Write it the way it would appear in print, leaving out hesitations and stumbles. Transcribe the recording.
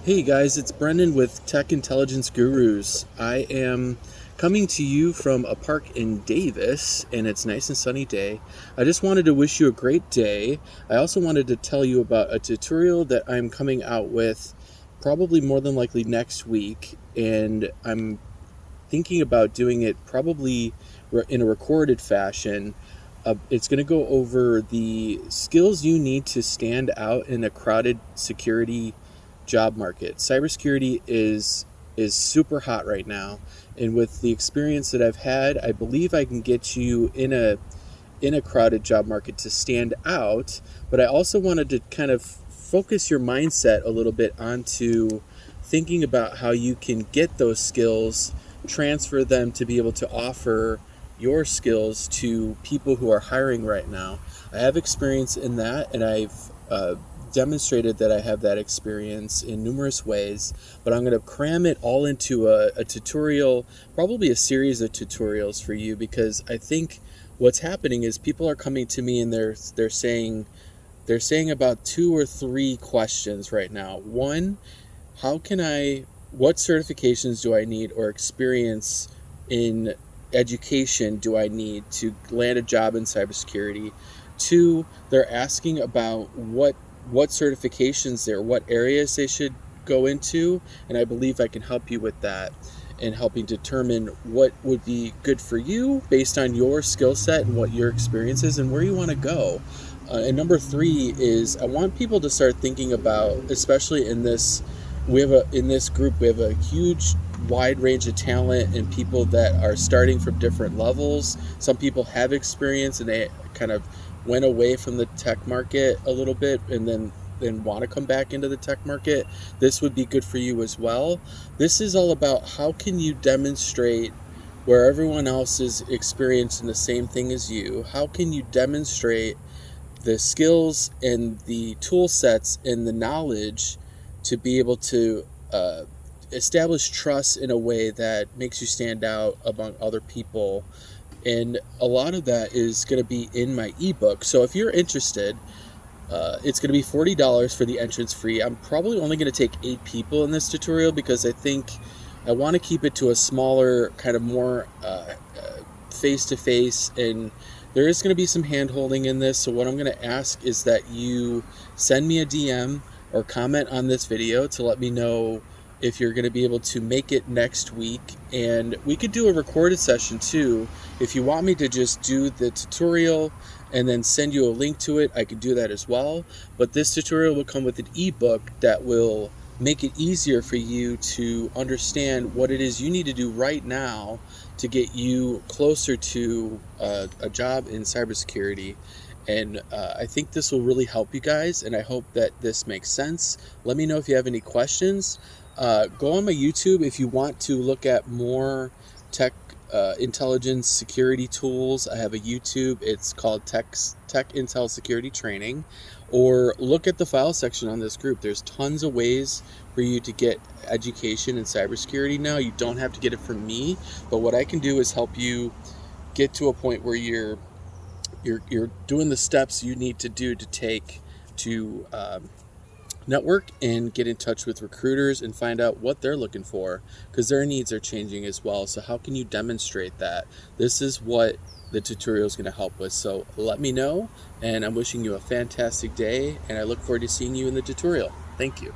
Hey guys, it's Brendan with Tech Intelligence Gurus. I am coming to you from a park in Davis, and it's a nice and sunny day. I just wanted to wish you a great day. I also wanted to tell you about a tutorial that I'm coming out with probably more than likely next week, and I'm thinking about doing it probably in a recorded fashion. It's going to go over the skills you need to stand out in a crowded security job market. Cybersecurity is super hot right now, and with the experience that I've had, I believe I can get you in a crowded job market to stand out. But I also wanted to kind of focus your mindset a little bit onto thinking about how you can get those skills, transfer them to be able to offer your skills to people who are hiring right now. I have experience in that, and I've demonstrated that I have that experience in numerous ways, but I'm going to cram it all into a tutorial, probably a series of tutorials for you, because I think what's happening is people are coming to me and they're saying about 2 or 3 questions right now. One, what certifications do I need or experience in education do I need to land a job in cybersecurity? 2, they're asking about what certifications what areas they should go into, and I believe I can help you with that and helping determine what would be good for you based on your skill set and what your experience is and where you want to go. And number 3 is I want people to start thinking about, especially in this group, we have a huge wide range of talent and people that are starting from different levels. Some people have experience and they kind of went away from the tech market a little bit and then want to come back into the tech market. This would be good for you as well. This is all about how can you demonstrate where everyone else is experiencing the same thing as you. How can you demonstrate the skills and the tool sets and the knowledge to be able to establish trust in a way that makes you stand out among other people. And a lot of that is going to be in my ebook. So if you're interested, it's going to be $40 for the entrance fee. I'm probably only going to take 8 people in this tutorial because I think I want to keep it to a smaller, kind of more face-to-face, and there is going to be some hand-holding in this. So what I'm going to ask is that you send me a DM or comment on this video to let me know if you're going to be able to make it next week. And we could do a recorded session too. If you want me to just do the tutorial and then send you a link to it, I could do that as well. But this tutorial will come with an ebook that will make it easier for you to understand what it is you need to do right now to get you closer to a job in cybersecurity. And I think this will really help you guys, and I hope that this makes sense. Let me know if you have any questions. Go on my YouTube if you want to look at more tech intelligence security tools. I have a YouTube. It's called Tech Intel Security Training. Or look at the file section on this group. There's tons of ways for you to get education in cybersecurity now. You don't have to get it from me, but what I can do is help you get to a point where you're doing the steps you need to do to take to network and get in touch with recruiters and find out what they're looking for, because their needs are changing as well. So how can you demonstrate that? This is what the tutorial is going to help with. So let me know, and I'm wishing you a fantastic day, and I look forward to seeing you in the tutorial. Thank you.